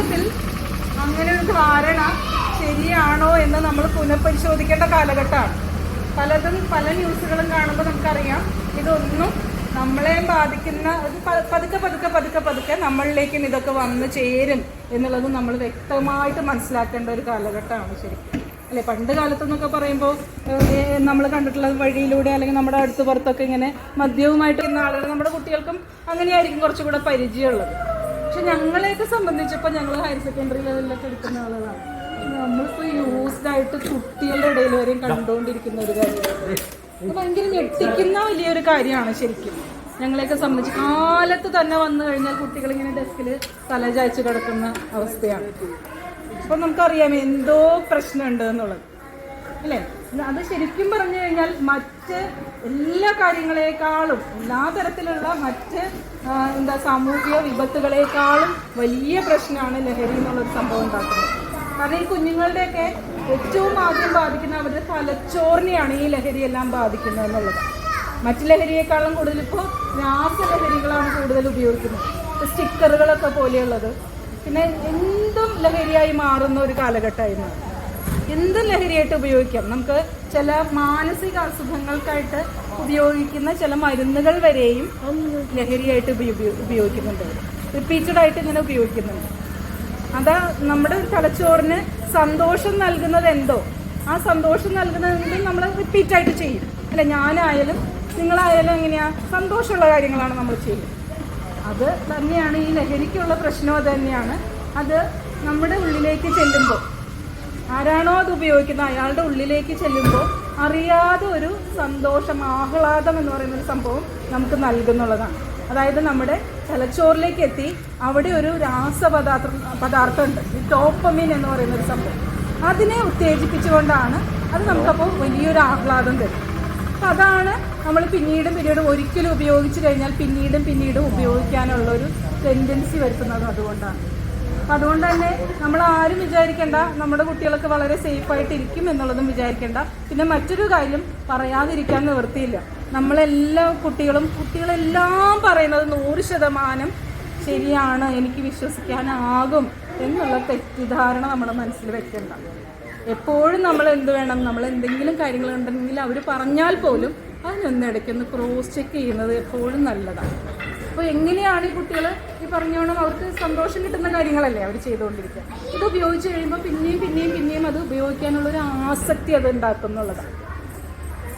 സമൂഹത്തിൽ അങ്ങനെ ഒരു ധാരണ ശരിയാണോ എന്ന് നമ്മൾ പുനഃപരിശോധിക്കേണ്ട കാലഘട്ടമാണ്. പല ന്യൂസുകളും കാണുമ്പോൾ നമുക്കറിയാം ഇതൊന്നും നമ്മളെ ബാധിക്കുന്ന പതുക്കെ നമ്മളിലേക്കും ഇതൊക്കെ വന്നു ചേരും എന്നുള്ളത് നമ്മൾ വ്യക്തമായിട്ട് മനസ്സിലാക്കേണ്ട ഒരു കാലഘട്ടമാണ് ശരിക്കും അല്ലെ. പണ്ട് കാലത്തെന്നൊക്കെ പറയുമ്പോൾ നമ്മൾ കണ്ടിട്ടുള്ള വഴിയിലൂടെ അല്ലെങ്കിൽ നമ്മുടെ അടുത്ത് പുറത്തൊക്കെ ഇങ്ങനെ മദ്യവുമായിട്ട് ഇന്ന ആളുകൾ നമ്മുടെ കുട്ടികൾക്കും അങ്ങനെയായിരിക്കും കുറച്ചുകൂടെ പരിചയമുള്ളത്. പക്ഷെ ഞങ്ങളെയൊക്കെ സംബന്ധിച്ചപ്പോൾ ഞങ്ങൾ ഹയർ സെക്കൻഡറി ലെവലിലൊക്കെ എടുക്കുന്ന ആളുകളാണ്. നമ്മളിപ്പോൾ യൂസ്ഡായിട്ട് കുട്ടികളുടെ ഇടയിൽ വരെയും കണ്ടുകൊണ്ടിരിക്കുന്ന ഒരു കാര്യമാണ്. അത് ഭയങ്കര ഞെട്ടിക്കുന്ന വലിയൊരു കാര്യമാണ് ശരിക്കും. ഞങ്ങളെയൊക്കെ സംബന്ധിച്ച് കാലത്ത് തന്നെ വന്നു കഴിഞ്ഞാൽ കുട്ടികളിങ്ങനെ ഡെസ്കിൽ തല ചായ്ച്ച് കിടക്കുന്ന അവസ്ഥയാണ്. അപ്പം നമുക്കറിയാം എന്തോ പ്രശ്നമുണ്ട് എന്നുള്ളത് അല്ലേ. അത് ശരിക്കും പറഞ്ഞു കഴിഞ്ഞാൽ മറ്റ് എല്ലാ കാര്യങ്ങളെക്കാളും എല്ലാ തരത്തിലുള്ള മറ്റ് സാമൂഹിക വിപത്തുകളെക്കാളും വലിയ പ്രശ്നമാണ് ലഹരി എന്നുള്ളൊരു സംഭവം ഉണ്ടാക്കുന്നത്. കാരണം ഈ കുഞ്ഞുങ്ങളുടെയൊക്കെ ഏറ്റവും ആദ്യം ബാധിക്കുന്ന അവരുടെ തലച്ചോറിനെയാണ് ഈ ലഹരിയെല്ലാം ബാധിക്കുന്നത് എന്നുള്ളത്. മറ്റ് ലഹരിയേക്കാളും കൂടുതൽ ഇപ്പോൾ രാസലഹരികളാണ് കൂടുതൽ ഉപയോഗിക്കുന്നത്. സ്റ്റിക്കറുകളൊക്കെ പോലെയുള്ളത്. പിന്നെ എന്തും ലഹരിയായി മാറുന്ന ഒരു കാലഘട്ടമായിരുന്നു. എന്തും ലഹരിയായിട്ട് ഉപയോഗിക്കാം. നമുക്ക് ചില മാനസിക അസുഖങ്ങൾക്കായിട്ട് ഉപയോഗിക്കുന്ന ചില മരുന്നുകൾ വരെയും ലഹരിയായിട്ട് ഉപയോഗിക്കുന്നുണ്ട്. റിപ്പീറ്റഡായിട്ട് ഇങ്ങനെ ഉപയോഗിക്കുന്നുണ്ട്. അതാ നമ്മുടെ തലച്ചോറിന് സന്തോഷം നൽകുന്നത് എന്തോ ആ സന്തോഷം നൽകുന്നത് നമ്മൾ റിപ്പീറ്റായിട്ട് ചെയ്യും അല്ലെ. ഞാനായാലും നിങ്ങളായാലും എങ്ങനെയാ സന്തോഷമുള്ള കാര്യങ്ങളാണ് നമ്മൾ ചെയ്യുന്നത്. അത് തന്നെയാണ് ഈ ലഹരിക്കുള്ള പ്രശ്നം. അത് തന്നെയാണ്. അത് നമ്മുടെ ഉള്ളിലേക്ക് ചെല്ലുമ്പോൾ ആരാണോ അത് ഉപയോഗിക്കുന്നത് അയാളുടെ ഉള്ളിലേക്ക് ചെല്ലുമ്പോൾ അറിയാതെ ഒരു സന്തോഷം, ആഹ്ലാദം എന്ന് പറയുന്നൊരു സംഭവം നമുക്ക് നൽകുന്നുള്ളതാണ്. അതായത് നമ്മുടെ തലച്ചോറിലേക്ക് എത്തി അവിടെ ഒരു രാസപദാർത്ഥമുണ്ട്, ഈ ഡോപ്പമിൻ എന്ന് പറയുന്നൊരു സംഭവം. അതിനെ ഉത്തേജിപ്പിച്ചുകൊണ്ടാണ് അത് നമുക്കപ്പോൾ വലിയൊരു ആഹ്ലാദം തരും. അപ്പം അതാണ് നമ്മൾ പിന്നീടും ഒരിക്കലും ഉപയോഗിച്ച് കഴിഞ്ഞാൽ പിന്നീടും ഉപയോഗിക്കാനുള്ളൊരു ടെൻഡൻസി വരുത്തുന്നത് അതുകൊണ്ടാണ്. അപ്പം അതുകൊണ്ട് തന്നെ നമ്മൾ ആരും വിചാരിക്കേണ്ട നമ്മുടെ കുട്ടികളൊക്കെ വളരെ സേഫായിട്ടിരിക്കും എന്നുള്ളതും വിചാരിക്കേണ്ട. പിന്നെ മറ്റൊരു കാര്യം പറയാതിരിക്കാൻ നിവൃത്തിയില്ല. കുട്ടികളെല്ലാം പറയുന്നത് 100% ശരിയാണ്, എനിക്ക് വിശ്വസിക്കാനാകും എന്നുള്ള തെറ്റിദ്ധാരണ നമ്മുടെ മനസ്സിൽ വെക്കേണ്ട. എപ്പോഴും നമ്മൾ നമ്മൾ എന്തെങ്കിലും കാര്യങ്ങളുണ്ടെങ്കിൽ അവർ പറഞ്ഞാൽ പോലും അതിനൊന്നിടയ്ക്കൊന്ന് ക്രോസ് ചെക്ക് ചെയ്യുന്നത് എപ്പോഴും നല്ലതാണ്. അപ്പോൾ എങ്ങനെയാണ് ഈ കുട്ടികൾ ഈ പറഞ്ഞോണം അവർക്ക് സന്തോഷം കിട്ടുന്ന കാര്യങ്ങളല്ലേ അവർ ചെയ്തുകൊണ്ടിരിക്കുക. ഇത് ഉപയോഗിച്ച് കഴിയുമ്പോൾ പിന്നെയും അത് ഉപയോഗിക്കാനുള്ളൊരു ആസക്തി അത് ഉണ്ടാക്കുന്നുള്ളതാണ്.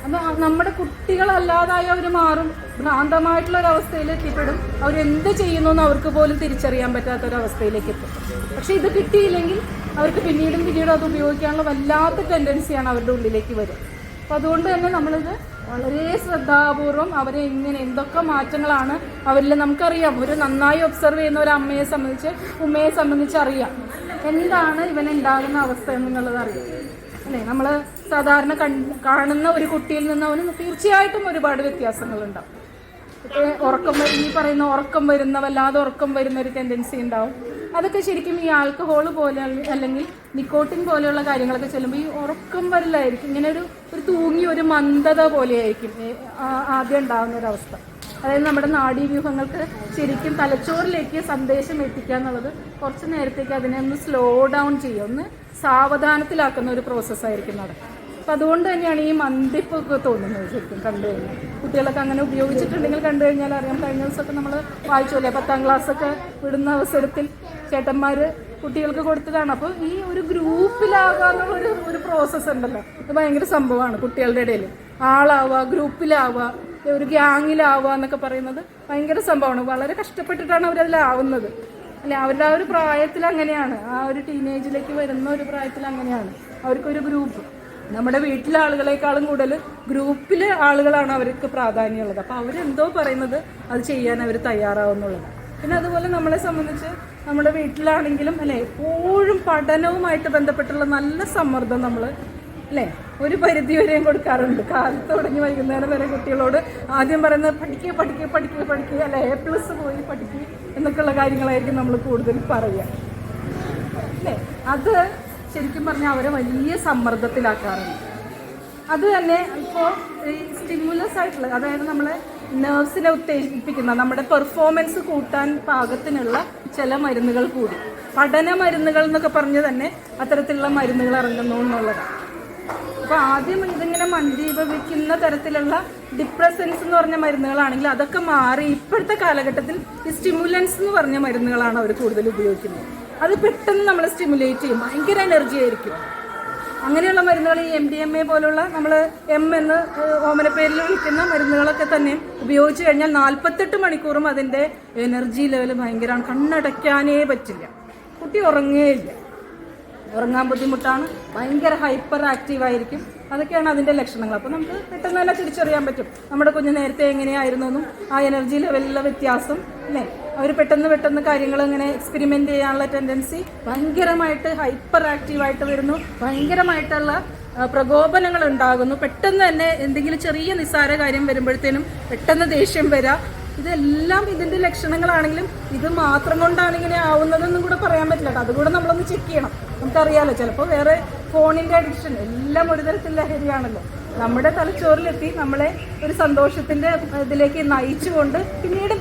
അപ്പോൾ നമ്മുടെ കുട്ടികളല്ലാതായി അവർ മാറും. ഭ്രാന്തമായിട്ടുള്ളൊരവസ്ഥയിൽ എത്തിപ്പെടും. അവരെന്ത് ചെയ്യുന്നു എന്ന് അവർക്ക് പോലും തിരിച്ചറിയാൻ പറ്റാത്തൊരവസ്ഥയിലേക്ക് എത്തും. പക്ഷെ ഇത് കിട്ടിയില്ലെങ്കിൽ അവർക്ക് പിന്നീടും അത് ഉപയോഗിക്കാനുള്ള വല്ലാത്ത ടെൻഡൻസിയാണ് അവരുടെ ഉള്ളിലേക്ക് വരും. അപ്പോൾ അതുകൊണ്ട് തന്നെ നമ്മളിത് വളരെ ശ്രദ്ധാപൂർവം അവരെ എന്തൊക്കെ മാറ്റങ്ങളാണ് അവരിൽ നമുക്കറിയാം. ഒരു നന്നായി ഒബ്സർവ് ചെയ്യുന്ന ഒരു ഉമ്മയെ സംബന്ധിച്ച് അറിയാം എന്താണ് ഇവനുണ്ടാകുന്ന അവസ്ഥ എന്നുള്ളത് അറിയാം അല്ലേ. നമ്മൾ സാധാരണ കാണുന്ന ഒരു കുട്ടിയിൽ നിന്ന് അവന് തീർച്ചയായിട്ടും ഒരുപാട് വ്യത്യാസങ്ങളുണ്ടാവും. വല്ലാതെ ഉറക്കം വരുന്ന ഒരു ടെൻഡൻസി ഉണ്ടാവും. അതൊക്കെ ശരിക്കും ഈ ആൽക്കഹോൾ പോലെ അല്ലെങ്കിൽ നിക്കോട്ടിൻ പോലെയുള്ള കാര്യങ്ങളൊക്കെ ചെല്ലുമ്പോൾ ഈ ഉറക്കം വരില്ലായിരിക്കും. ഇങ്ങനെ ഒരു തൂങ്ങി ഒരു മന്ദത പോലെയായിരിക്കും ആദ്യം ഉണ്ടാകുന്ന ഒരവസ്ഥ. അതായത് നമ്മുടെ നാഡീവ്യൂഹങ്ങൾക്ക് ശരിക്കും തലച്ചോറിലേക്ക് സന്ദേശം എത്തിക്കുക എന്നുള്ളത് കുറച്ച് നേരത്തേക്ക് അതിനെ ഒന്ന് സ്ലോ ഡൗൺ ചെയ്യുക, ഒന്ന് സാവധാനത്തിലാക്കുന്ന ഒരു പ്രോസസ്സായിരിക്കും നടക്കുക. അപ്പം അതുകൊണ്ട് തന്നെയാണ് ഈ മന്ദിപ്പൊക്കെ തോന്നുന്നത് ശരിക്കും കണ്ടു കഴിഞ്ഞാൽ. കുട്ടികളൊക്കെ അങ്ങനെ ഉപയോഗിച്ചിട്ടുണ്ടെങ്കിൽ കണ്ടു കഴിഞ്ഞാൽ അറിയാം. കഴിഞ്ഞ ദിവസമൊക്കെ നമ്മൾ വായിച്ചോല്ലേ 10ാം ക്ലാസ്സൊക്കെ വിടുന്ന അവസരത്തിൽ ചേട്ടന്മാർ കുട്ടികൾക്ക് കൊടുത്തതാണ്. അപ്പോൾ ഈ ഒരു ഗ്രൂപ്പിലാകാന്നുള്ള ഒരു പ്രോസസ്സ് ഉണ്ടല്ലോ, അത് ഭയങ്കര സംഭവമാണ്. കുട്ടികളുടെ ഇടയിൽ ആളാവുക, ഗ്രൂപ്പിലാവുക, ഒരു ഗ്യാങ്ങിലാവുക എന്നൊക്കെ പറയുന്നത് ഭയങ്കര സംഭവമാണ്. വളരെ കഷ്ടപ്പെട്ടിട്ടാണ് അവരതിലാവുന്നത് അല്ലെ. അവരുടെ ആ ഒരു പ്രായത്തിൽ അങ്ങനെയാണ്, ആ ഒരു ടീനേജിലേക്ക് വരുന്ന ഒരു പ്രായത്തിൽ അങ്ങനെയാണ്. അവർക്കൊരു ഗ്രൂപ്പ്, നമ്മുടെ വീട്ടിലെ ആളുകളെക്കാളും കൂടുതൽ ഗ്രൂപ്പിലെ ആളുകളാണ് അവർക്ക് പ്രാധാന്യമുള്ളത്. അപ്പോൾ അവരെന്തോ പറയുന്നത് അത് ചെയ്യാൻ അവർ തയ്യാറാവുന്നുള്ളത്. പിന്നെ അതുപോലെ നമ്മളെ സംബന്ധിച്ച് നമ്മുടെ വീട്ടിലാണെങ്കിലും അല്ലേ എപ്പോഴും പഠനവുമായിട്ട് ബന്ധപ്പെട്ടുള്ള നല്ല സമ്മർദ്ദം നമ്മൾ അല്ലേ ഒരു പരിധി വരെയും കൊടുക്കാറുണ്ട്. കാലത്ത് തുടങ്ങി വൈകുന്നേരം വരെ കുട്ടികളോട് ആദ്യം പറയുന്നത് പഠിക്കുക അല്ലെ, A+ പോയി പഠിക്കുക എന്നൊക്കെയുള്ള കാര്യങ്ങളായിരിക്കും നമ്മൾ കൂടുതൽ പറയുക അല്ലേ. അത് ശരിക്കും പറഞ്ഞാൽ അവരെ വലിയ സമ്മർദ്ദത്തിലാക്കാറുണ്ട്. അത് തന്നെ ഇപ്പോൾ ഈ സ്റ്റിമുലസ് ആയിട്ടുള്ള, അതായത് നമ്മളെ നെർവ്സിനെ ഉത്തേജിപ്പിക്കുന്ന, നമ്മുടെ പെർഫോമൻസ് കൂട്ടാൻ പാകത്തിനുള്ള ചില മരുന്നുകൾ കൂടി പഠന മരുന്നുകൾ എന്നൊക്കെ പറഞ്ഞ് തന്നെ അത്തരത്തിലുള്ള മരുന്നുകൾ ഇറങ്ങുന്നു എന്നുള്ളതാണ്. അപ്പോൾ ആദ്യം ഇതിങ്ങനെ മന്ദീഭവിക്കുന്ന തരത്തിലുള്ള ഡിപ്രസൻസ് എന്ന് പറഞ്ഞ മരുന്നുകളാണെങ്കിൽ അതൊക്കെ മാറി ഇപ്പോഴത്തെ കാലഘട്ടത്തിൽ ഈ സ്റ്റിമുലൻസ് എന്ന് പറഞ്ഞ മരുന്നുകളാണ് അവർ കൂടുതൽ ഉപയോഗിക്കുന്നത്. അത് പെട്ടെന്ന് നമ്മളെ സ്റ്റിമുലേറ്റ് ചെയ്യും, ഭയങ്കര എനർജി ആയിരിക്കും. അങ്ങനെയുള്ള മരുന്നുകൾ ഈ MDMA പോലുള്ള നമ്മൾ എന്ന് ഓമന പേരിൽ വിളിക്കുന്ന മരുന്നുകളൊക്കെ തന്നെ ഉപയോഗിച്ച് കഴിഞ്ഞാൽ 48 മണിക്കൂറും അതിൻ്റെ എനർജി ലെവൽ ഭയങ്കരമാണ്. കണ്ണടയ്ക്കാനേ പറ്റില്ല, കുട്ടി ഉറങ്ങുകയില്ല, ഉറങ്ങാൻ ബുദ്ധിമുട്ടാണ്, ഭയങ്കര ഹൈപ്പർ ആക്റ്റീവായിരിക്കും. അതൊക്കെയാണ് അതിൻ്റെ ലക്ഷണങ്ങൾ. അപ്പോൾ നമുക്ക് പെട്ടെന്ന് തന്നെ തിരിച്ചറിയാൻ പറ്റും നമ്മുടെ കുഞ്ഞ് നേരത്തെ എങ്ങനെയായിരുന്നു എന്നും ആ എനർജി ലെവലിലെ വ്യത്യാസം അല്ലേ. അവർ പെട്ടെന്ന് കാര്യങ്ങൾ ഇങ്ങനെ എക്സ്പെരിമെൻ്റ് ചെയ്യാനുള്ള ടെൻഡൻസി, ഭയങ്കരമായിട്ട് ഹൈപ്പർ ആക്റ്റീവായിട്ട് വരുന്നു, ഭയങ്കരമായിട്ടുള്ള പ്രകോപനങ്ങൾ ഉണ്ടാകുന്നു. പെട്ടെന്ന് തന്നെ എന്തെങ്കിലും ചെറിയ നിസ്സാര കാര്യം വരുമ്പോഴത്തേനും പെട്ടെന്ന് ദേഷ്യം വരാം. ഇതെല്ലാം ഇതിൻ്റെ ലക്ഷണങ്ങളാണെങ്കിലും ഇത് മാത്രം കൊണ്ടാണ് ഇങ്ങനെ ആവുന്നതെന്നും കൂടെ പറയാൻ പറ്റില്ല. അതുകൂടെ നമ്മളൊന്ന് ചെക്ക് ചെയ്യണം. നമുക്കറിയാമല്ലോ, ചിലപ്പോൾ വേറെ ഫോണിൻ്റെ അഡിക്ഷൻ എല്ലാം ഒരു തരത്തിൽ ലഹരിയാണല്ലോ. നമ്മുടെ തലച്ചോറിലെത്തി നമ്മളെ ഒരു സന്തോഷത്തിൻ്റെ ഇതിലേക്ക് നയിച്ചുകൊണ്ട്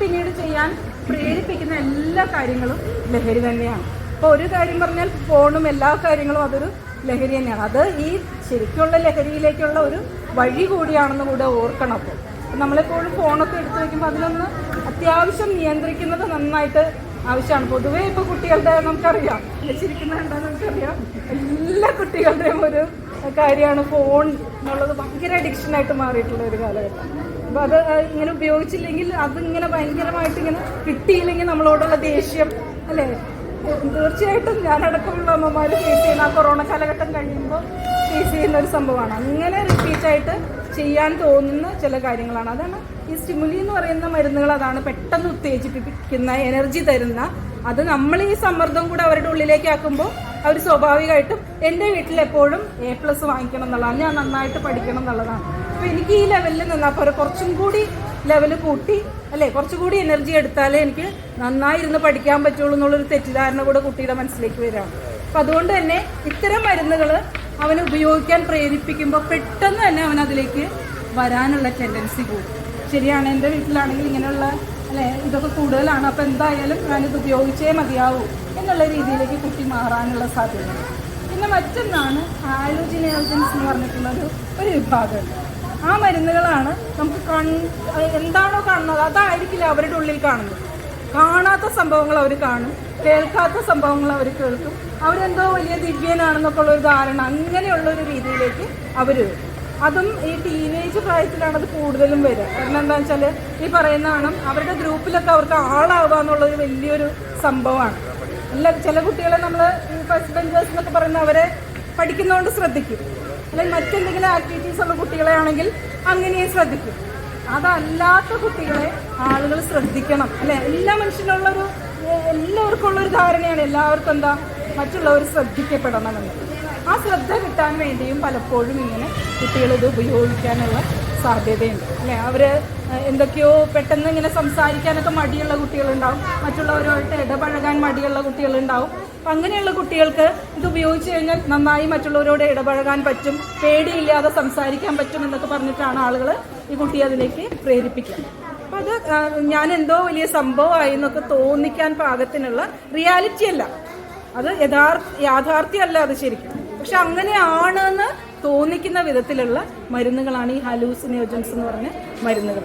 പിന്നീട് ചെയ്യാൻ പ്രേരിപ്പിക്കുന്ന എല്ലാ കാര്യങ്ങളും ലഹരി തന്നെയാണ്. അപ്പോൾ ഒരു കാര്യം പറഞ്ഞാൽ ഫോണും എല്ലാ കാര്യങ്ങളും അതൊരു ലഹരി തന്നെയാണ്. അത് ഈ ശരിക്കുള്ള ലഹരിയിലേക്കുള്ള ഒരു വഴി കൂടിയാണെന്ന് കൂടെ ഓർക്കണം. അപ്പോൾ നമ്മളെപ്പോഴും ഫോണൊക്കെ എടുത്തു വയ്ക്കുമ്പോൾ അതിനൊന്ന് അത്യാവശ്യം നിയന്ത്രിക്കുന്നത് നന്നായിട്ട് ആവശ്യമാണ്. പൊതുവേ ഇപ്പോൾ കുട്ടികളുടെ നമുക്കറിയാം, ചിരിക്കുന്നത് എന്താണെന്ന് നമുക്കറിയാം, എല്ലാ കുട്ടികളുടെയും ഒരു കാര്യമാണ് ഫോൺ എന്നുള്ളത്. ഭയങ്കര അഡിക്ഷനായിട്ട് മാറിയിട്ടുള്ള ഒരു കാലഘട്ടം. അപ്പോൾ അത് ഇങ്ങനെ ഉപയോഗിച്ചില്ലെങ്കിൽ അതിങ്ങനെ ഭയങ്കരമായിട്ട് ഇങ്ങനെ കിട്ടിയില്ലെങ്കിൽ നമ്മളോടുള്ള ദേഷ്യം അല്ലേ, തീർച്ചയായിട്ടും ഞാനടക്കമുള്ള അമ്മമാർ ഫേസ് ചെയ്യുന്ന ആ കൊറോണ കാലഘട്ടം കഴിയുമ്പോൾ ഫേസ് ചെയ്യുന്ന ഒരു സംഭവമാണ്. അങ്ങനെ റിപ്പീറ്റായിട്ട് ചെയ്യാൻ തോന്നുന്ന ചില കാര്യങ്ങളാണ്. അതാണ് ഈ സ്റ്റിമുലി എന്ന് പറയുന്ന മരുന്നുകൾ. അതാണ് പെട്ടെന്ന് ഉത്തേജിപ്പിക്കുന്ന, എനർജി തരുന്ന. അത് നമ്മൾ ഈ സമ്മർദ്ദം കൂടെ അവരുടെ ഉള്ളിലേക്ക് ആക്കുമ്പോൾ അവർ സ്വാഭാവികമായിട്ടും എൻ്റെ വീട്ടിൽ എപ്പോഴും A+ വാങ്ങിക്കണം എന്നുള്ളതാണ്, ഞാൻ നന്നായിട്ട് പഠിക്കണം എന്നുള്ളതാണ്. അപ്പോൾ എനിക്ക് ഈ ലെവലിൽ നിന്നാൽ പോലെ കുറച്ചും കൂടി ലെവൽ കൂട്ടി അല്ലേ, കുറച്ചുകൂടി എനർജി എടുത്താലേ എനിക്ക് നന്നായിരുന്ന് പഠിക്കാൻ പറ്റുള്ളൂ എന്നുള്ളൊരു തെറ്റിദ്ധാരണ കൂടെ കുട്ടിയുടെ മനസ്സിലേക്ക് വരികയാണ്. അപ്പം അതുകൊണ്ട് തന്നെ ഇത്തരം മരുന്നുകൾ അവന് ഉപയോഗിക്കാൻ പ്രേരിപ്പിക്കുമ്പോൾ പെട്ടെന്ന് തന്നെ അവനതിലേക്ക് വരാനുള്ള ടെൻഡൻസി കൂടും. ശരിയാണ്, എൻ്റെ വീട്ടിലാണെങ്കിൽ ഇങ്ങനെയുള്ള അല്ലേ ഇതൊക്കെ കൂടുതലാണ്, അപ്പോൾ എന്തായാലും ഞാനിത് ഉപയോഗിച്ചേ മതിയാവൂ എന്നുള്ള രീതിയിലേക്ക് കുട്ടി മാറാനുള്ള സാധ്യതയുണ്ട്. പിന്നെ മറ്റൊന്നാണ് ഹാലോജിനോജൻസ് എന്ന് പറഞ്ഞിട്ടുള്ളൊരു വിഭാഗമുണ്ട്. ആ മരുന്നുകളാണ് നമുക്ക് എന്താണോ കാണുന്നത് അതായിരിക്കില്ല അവരുടെ ഉള്ളിൽ കാണുന്നത്. കാണാത്ത സംഭവങ്ങൾ അവർ കാണും, കേൾക്കാത്ത സംഭവങ്ങൾ അവർ കേൾക്കും. അവരെന്തോ വലിയ ദിവ്യനാണെന്നൊക്കെ ഉള്ളൊരു ധാരണ, അങ്ങനെയുള്ളൊരു രീതിയിലേക്ക് അവർ വരും. അതും ഈ ടീനേജ് പ്രായത്തിലാണ് അത് കൂടുതലും വരിക. കാരണം എന്താണെന്ന് വെച്ചാൽ ഈ പറയുന്നതാണ് അവരുടെ ഗ്രൂപ്പിലൊക്കെ അവർക്ക് ആളാവുക എന്നുള്ളൊരു വലിയൊരു സംഭവമാണ്. ചില കുട്ടികളെ നമ്മൾ ഈ ഫസ്റ്റ് ബെഞ്ചേഴ്സ് എന്നൊക്കെ പറയുന്ന അവരെ പഠിക്കുന്നതുകൊണ്ട് ശ്രദ്ധിക്കും, അല്ലെങ്കിൽ മറ്റെന്തെങ്കിലും ആക്ടിവിറ്റീസ് ഉള്ള കുട്ടികളെ ആണെങ്കിൽ അങ്ങനെയും ശ്രദ്ധിക്കും. അതല്ലാത്ത കുട്ടികളെ ആളുകൾ ശ്രദ്ധിക്കണം അല്ലേ. എല്ലാ മനുഷ്യനുള്ളൊരു എല്ലാവർക്കും ഉള്ളൊരു ധാരണയാണ് എല്ലാവർക്കും എന്താ മറ്റുള്ളവർ ശ്രദ്ധിക്കപ്പെടണമെന്ന്. ആ ശ്രദ്ധ കിട്ടാൻ വേണ്ടിയും പലപ്പോഴും ഇങ്ങനെ കുട്ടികളിത് ഉപയോഗിക്കാനുള്ള സാധ്യതയുണ്ട് അല്ലേ. അവർ എന്തൊക്കെയോ പെട്ടെന്ന് ഇങ്ങനെ സംസാരിക്കാനൊക്കെ മടിയുള്ള കുട്ടികളുണ്ടാവും, മറ്റുള്ളവരുമായിട്ട് ഇടപഴകാൻ മടിയുള്ള കുട്ടികളുണ്ടാവും. അപ്പം അങ്ങനെയുള്ള കുട്ടികൾക്ക് ഇത് ഉപയോഗിച്ച് കഴിഞ്ഞാൽ നന്നായി മറ്റുള്ളവരോട് ഇടപഴകാൻ പറ്റും, പേടിയില്ലാതെ സംസാരിക്കാൻ പറ്റും എന്നൊക്കെ പറഞ്ഞിട്ടാണ് ആളുകൾ ഈ കുട്ടിയെ അതിലേക്ക് പ്രേരിപ്പിക്കുക. അപ്പം അത് ഞാൻ എന്തോ വലിയ സംഭവമായി എന്നൊക്കെ തോന്നിക്കാൻ പാകത്തിനുള്ള റിയാലിറ്റി അല്ല, അത് യാഥാർത്ഥ്യമല്ല അത് ശരിക്കും. പക്ഷെ അങ്ങനെയാണെന്ന് തോന്നിക്കുന്ന വിധത്തിലുള്ള മരുന്നുകളാണ് ഈ ഹാലൂസിനോജൻസ് എന്ന് പറഞ്ഞ മരുന്നുകൾ.